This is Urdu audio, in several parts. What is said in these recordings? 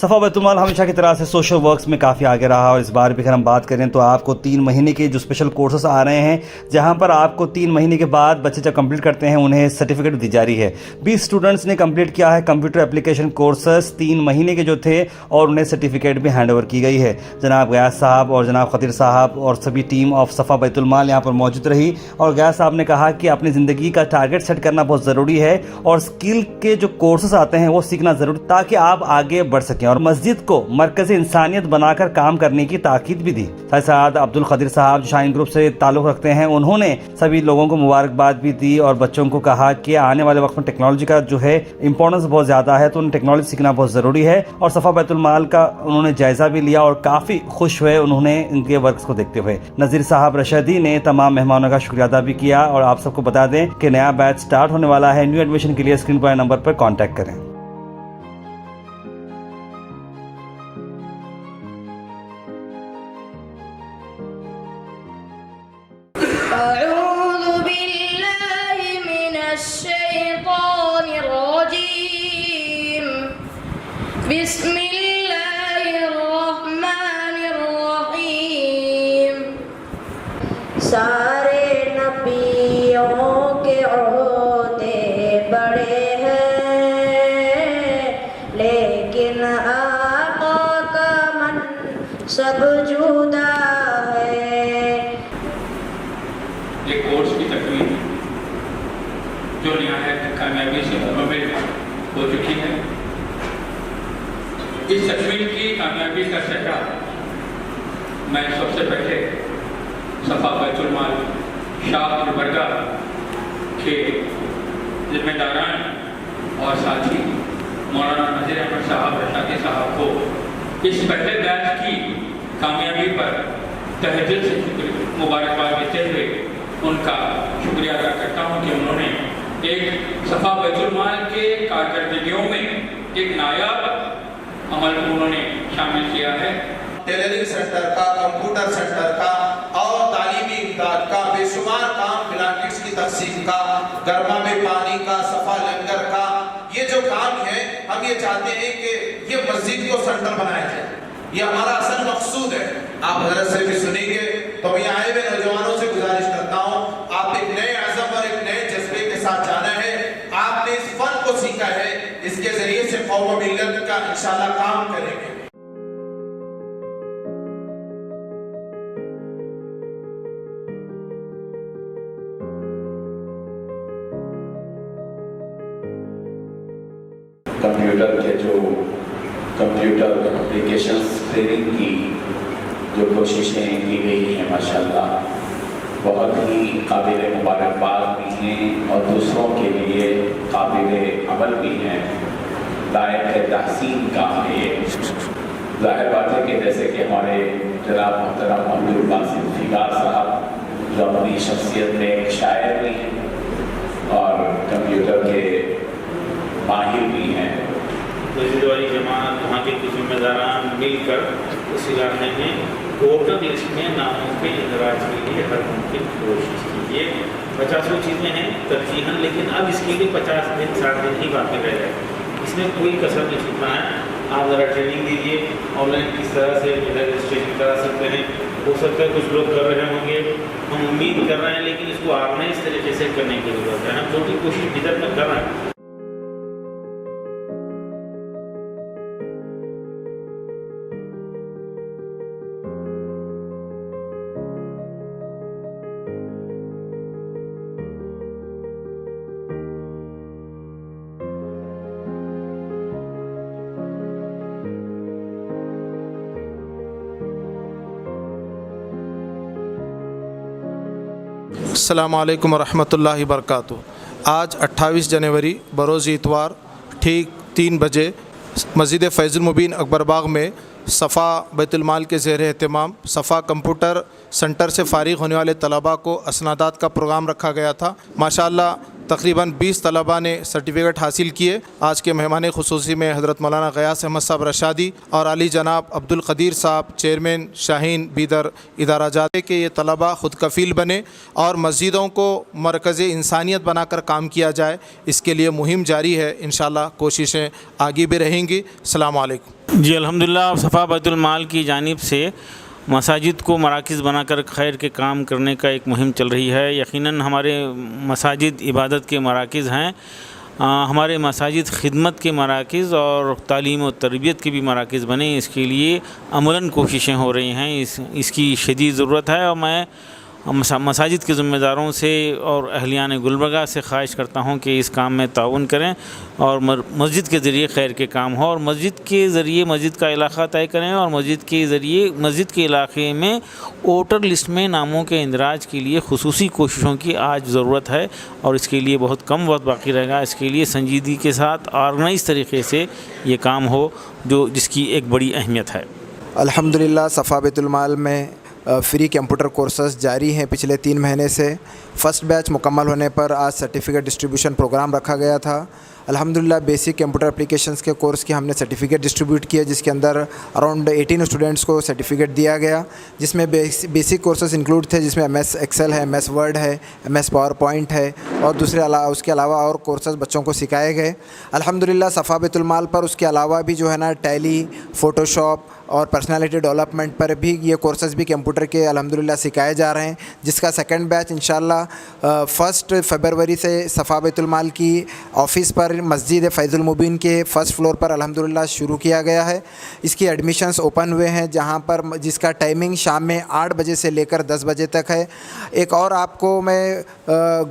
صفا بیت المال ہمیشہ کی طرح سے سوشل ورکس میں کافی آگے رہا، اور اس بار بھی اگر ہم بات کریں تو آپ کو 3 مہینے کے جو اسپیشل کورسز آ رہے ہیں، جہاں پر آپ کو 3 مہینے کے بعد بچے جب کمپلیٹ کرتے ہیں انہیں سرٹیفکیٹ دی جا رہی ہے۔ 20 اسٹوڈنٹس نے کمپلیٹ کیا ہے کمپیوٹر اپلیکیشن کورسز 3 مہینے کے جو تھے، اور انہیں سرٹیفکیٹ بھی ہینڈ اوور کی گئی ہے۔ جناب غیاث صاحب اور جناب خطیر صاحب اور سبھی ٹیم آف صفا بیت المال یہاں پر موجود رہی، اور غیاث صاحب نے کہا کہ اپنی زندگی کا ٹارگیٹ سیٹ کرنا بہت ضروری ہے، اور اسکل کے جو کورسز آتے ہیں وہ سیکھنا ضروری تاکہ آپ آگے بڑھ سکیں، اور مسجد کو مرکز انسانیت بنا کر کام کرنے کی تاکید بھی دی۔ سعد عبد القادر صاحب جو شاہین گروپ سے تعلق رکھتے ہیں، انہوں نے سبھی لوگوں کو مبارکباد بھی دی اور بچوں کو کہا کہ آنے والے وقت میں ٹیکنالوجی کا جو ہے امپورٹنس بہت زیادہ ہے، تو انہیں ٹیکنالوجی سیکھنا بہت ضروری ہے، اور صفا بیت المال کا انہوں نے جائزہ بھی لیا اور کافی خوش ہوئے انہوں نے ان کے ورکس کو دیکھتے ہوئے۔ نذیر صاحب رشیدی نے تمام مہمانوں کا شکریہ ادا بھی کیا، اور آپ سب کو بتا دیں کہ نیا بیچ سٹارٹ ہونے والا ہے۔ نیو ایڈمیشن کے لیے اسکرین پر نمبر پر کانٹیکٹ کریں۔ أعوذ بالله من الشيطان الرجيم بسم الله الرحمن الرحيم سارے نبیوں کے عہدے بڑے ہیں لیکن آقا کا منصب جدا ہے۔ یہ کورس کی تکمیل جو نہایت کامیابی سے مکمل ہو چکی ہے۔ اس تکمیل کی کامیابی کا سہرا میں سب سے پہلے صفا بیت المال شاہ برگاہ کے ذمہ داران اور ساتھی مولانا نذیر احمد صاحب رشیدی صاحب کو اس پہلے بیچ کی کامیابی پر تہہ دل سے مبارکباد دیتے ہوئے ان کا شکریہ ادا کرتا ہوں کہ انہوں نے ایک صفا بیت المال کے کارکردگیوں میں ایک نایاب عمل کو انہوں نے شامل کیا ہے۔ ٹیلرنگ سینٹر کا، کمپیوٹر سینٹر کا اور تعلیمی امداد کا بے شمار کام، بلانکٹس کی تقسیم کا، گرما میں پانی کا، صفا لنگر کا، یہ جو کام ہے ہم یہ چاہتے ہیں کہ یہ مسجد کو سینٹر بنایا جائے۔ یہ ہمارا اصل مقصود ہے۔ آپ حضرت سے بھی سنیں گے تو میں آئے ہوئے نوجوانوں سے گزارش کرتا ہوں، آپ ایک نئے عزم اور ایک نئے جذبے کے ساتھ جانا ہے۔ آپ نے اس فن کو سیکھا ہے، اس کے ذریعے سے قوم و ملت کا انشاءاللہ کام کریں گے۔ کمپیوٹر کے جو کمپیوٹر اپلیکیشنز ٹریننگ کی جو کوششیں کی گئی ہیں ماشاءاللہ بہت ہی قابل مبارکباد بھی ہیں اور دوسروں کے لیے قابل عمل بھی ہیں، لائق تحسین کام ہے یہ۔ ظاہر بات ہے کہ جیسے کہ ہمارے جناب محترم عبدالباسط فیگار صاحب جو اپنی شخصیت میں ایک شاعر بھی ہیں اور کمپیوٹر کے ماہر بھی ہیں۔ مسجد والی جماعت وہاں کے کچھ ذمہ داران مل کر اس علاقے میں ووٹر لسٹ میں ناموں کے اندراج کے لیے ہر ممکن کوشش کیجیے۔ 50 چیزیں ہیں ترجیحاً، لیکن اب اس کے لیے 50 دن 60 دن ہی باقی رہ جائے، اس میں کوئی کسر نہیں چھوٹنا ہے۔ آپ ذرا ٹریننگ دیجیے آن لائن کس طرح سے رجسٹریشن کرا سکتے ہیں۔ ہو سکتا ہے کچھ لوگ کر رہے ہوں گے، ہم امید کر رہے ہیں، لیکن اس کو آرگنائز طریقے سے کرنے کی ضرورت ہے۔ ہم چھوٹی کوشش بدر میں کر رہے ہیں۔ السلام علیکم ورحمۃ اللہ وبرکاتہ۔ آج 28 جنوری بروز اتوار ٹھیک 3 بجے مسجد فیض المبین اکبر باغ میں صفا بیت المال کے زیر اہتمام صفا کمپیوٹر سینٹر سے فارغ ہونے والے طلباء کو اسنادات کا پروگرام رکھا گیا تھا۔ ماشاءاللہ تقریباً 20 طلباء نے سرٹیفکیٹ حاصل کیے۔ آج کے مہمان خصوصی میں حضرت مولانا غیاث احمد صاحب رشادی اور علی جناب عبدالقدیر صاحب چیئرمین شاہین بیدر ادارہ جاتے کہ یہ طلباء خود کفیل بنے اور مسجدوں کو مرکز انسانیت بنا کر کام کیا جائے، اس کے لیے مہم جاری ہے، انشاءاللہ کوششیں آگے بھی رہیں گی۔ السلام علیکم۔ جی الحمدللہ، صفا بیت المال کی جانب سے مساجد کو مراکز بنا کر خیر کے کام کرنے کا ایک مہم چل رہی ہے۔ یقیناً ہمارے مساجد عبادت کے مراکز ہیں، ہمارے مساجد خدمت کے مراکز اور تعلیم و تربیت کے بھی مراکز بنے، اس کے لیے عملاً کوششیں ہو رہی ہیں، اس کی شدید ضرورت ہے۔ اور میں مساجد کے ذمہ داروں سے اور اہلیان گلبرگہ سے خواہش کرتا ہوں کہ اس کام میں تعاون کریں اور مسجد کے ذریعے خیر کے کام ہو، اور مسجد کے ذریعے مسجد کا علاقہ طے کریں، اور مسجد کے ذریعے مسجد کے علاقے میں ووٹر لسٹ میں ناموں کے اندراج کے لیے خصوصی کوششوں کی آج ضرورت ہے، اور اس کے لیے بہت کم وقت باقی رہے گا۔ اس کے لیے سنجیدگی کے ساتھ آرگنائز طریقے سے یہ کام ہو، جس کی ایک بڑی اہمیت ہے۔ الحمدللہ صفا بیت المال میں فری کمپیوٹر کورسز جاری ہیں پچھلے 3 مہینے سے۔ فرسٹ بیچ مکمل ہونے پر آج سرٹیفکیٹ ڈسٹریبیوشن پروگرام رکھا گیا تھا۔ الحمدللہ بیسک کمپیوٹر اپلیکیشنز کے کورس کی ہم نے سرٹیفکیٹ ڈسٹریبیوٹ کیے، جس کے اندر اراؤنڈ 18 اسٹوڈنٹس کو سرٹیفکیٹ دیا گیا، جس میں بیسک کورسز انکلوڈ تھے، جس میں ایم ایس ایکسل ہے، ایم ایس ورڈ ہے، ایم ایس پاور پوائنٹ ہے، اور اس کے علاوہ اور کورسز بچوں کو سکھائے گئے۔ الحمدللہ صفا بیت المال پر اس کے علاوہ بھی جو ہے نا ٹیلی، فوٹوشاپ اور پرسنالٹی ڈیولپمنٹ پر بھی یہ کورسز بھی کمپیوٹر کے الحمدللہ سکھائے جا رہے ہیں، جس کا سیکنڈ بیچ انشاءاللہ 1 فروری سے صفا بیت المال کی آفس پر مسجد فیض المبین کے فرسٹ فلور پر الحمدللہ شروع کیا گیا ہے۔ اس کی ایڈمیشنز اوپن ہوئے ہیں، جس کا ٹائمنگ شام میں 8 بجے سے لے کر 10 بجے تک ہے۔ ایک اور آپ کو میں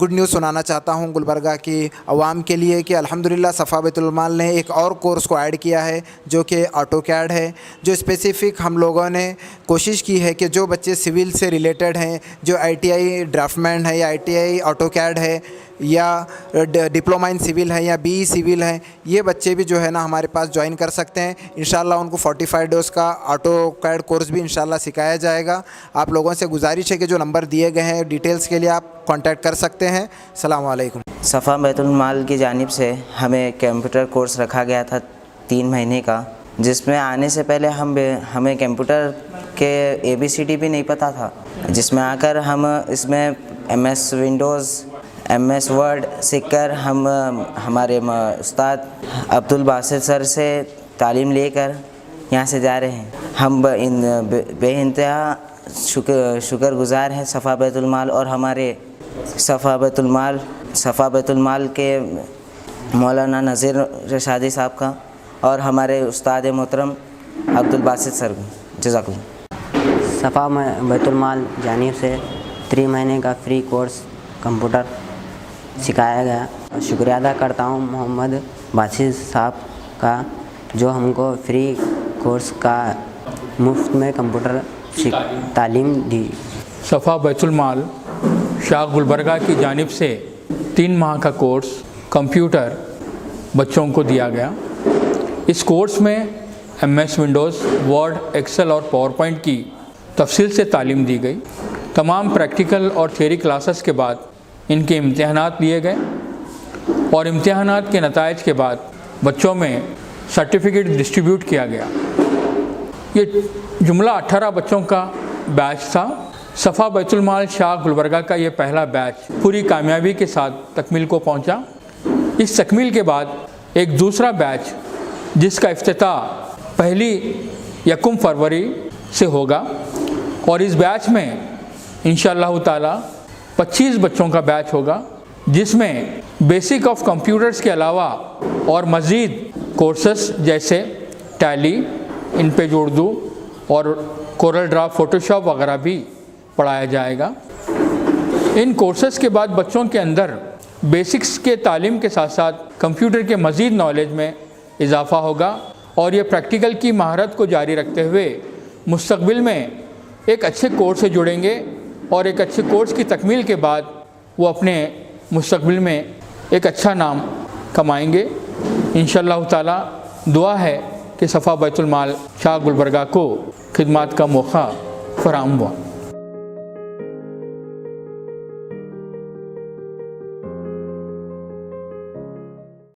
گڈ نیوز سنانا چاہتا ہوں گلبرگہ کی عوام کے لیے کہ الحمدللہ صفا بیت المال نے ایک اور کورس کو ایڈ کیا ہے، جو کہ آٹو کیڈ ہے، جو اسپیسیفک ہم لوگوں نے کوشش کی ہے کہ جو بچے سول سے ریلیٹڈ ہیں، جو آئی ٹی آئی ڈرافٹ مین ہے یا آئی ٹی آئی آٹو کیڈ ہے یا ڈپلومہ ان سول ہے یا بی ای سول ہے، یہ بچے بھی جو ہے نا ہمارے پاس جوائن کر سکتے ہیں۔ انشاءاللہ ان کو 45 ڈیز کا آٹو کیڈ کورس بھی انشاءاللہ سکھایا جائے گا۔ آپ لوگوں سے گزارش ہے کہ جو نمبر دیے گئے ہیں ڈیٹیلز کے لیے آپ کانٹیکٹ کر سکتے ہیں۔ السلام علیکم۔ صفا بیت المال کی جانب سے ہمیں کمپیوٹر کورس رکھا گیا تھا 3 مہینے کا، جس میں آنے سے پہلے ہمیں کمپیوٹر کے ABCD بھی نہیں پتہ تھا، جس میں آ کر ہم اس میں M S Windows, M S Word سیکھ کر ہم ہمارے استاد عبدالباسط سر سے تعلیم لے کر یہاں سے جا رہے ہیں۔ ہم بے انتہا شکر گزار ہیں صفا بیت المال اور ہمارے صفا بیت المال کے مولانا نذیر رشادی صاحب کا اور ہمارے استاد محترم عبدالباسط سر کو۔ جزاک اللہ۔ صفا بیت المال جانب سے 3 مہینے کا فری کورس کمپیوٹر سکھایا گیا۔ شکریہ ادا کرتا ہوں محمد باسط صاحب کا، جو ہم کو فری کورس کا مفت میں کمپیوٹر تعلیم دی۔ صفا بیت المال شاہ گلبرگہ کی جانب سے 3 ماہ کا کورس کمپیوٹر بچوں کو دیا گیا۔ اس کورس میں M S Windows, Word, Excel اور پاور پوائنٹ کی تفصیل سے تعلیم دی گئی۔ تمام پریکٹیکل اور تھیوری کلاسز کے بعد ان کے امتحانات لیے گئے، اور امتحانات کے نتائج کے بعد بچوں میں سرٹیفکیٹ ڈسٹریبیوٹ کیا گیا۔ یہ جملہ 18 بچوں کا بیچ تھا۔ صفا بیت المال شاہ گلبرگہ کا یہ پہلا بیچ پوری کامیابی کے ساتھ تکمیل کو پہنچا۔ اس تکمیل کے بعد ایک دوسرا بیچ، جس کا افتتاح 1 فروری سے ہوگا، اور اس بیچ میں انشاءاللہ تعالی 25 بچوں کا بیچ ہوگا، جس میں بیسک آف کمپیوٹرز کے علاوہ اور مزید کورسز جیسے ٹیلی، ان پیج اردو اور کورل ڈرا، فوٹوشاپ وغیرہ بھی پڑھایا جائے گا۔ ان کورسز کے بعد بچوں کے اندر بیسکس کے تعلیم کے ساتھ ساتھ کمپیوٹر کے مزید نالج میں اضافہ ہوگا، اور یہ پریکٹیکل کی مہارت کو جاری رکھتے ہوئے مستقبل میں ایک اچھے کورس سے جڑیں گے، اور ایک اچھے کورس کی تکمیل کے بعد وہ اپنے مستقبل میں ایک اچھا نام کمائیں گے۔ انشاءاللہ تعالی دعا ہے کہ صفا بیت المال شاہ گلبرگہ کو خدمات کا موقع فراہم ہوا۔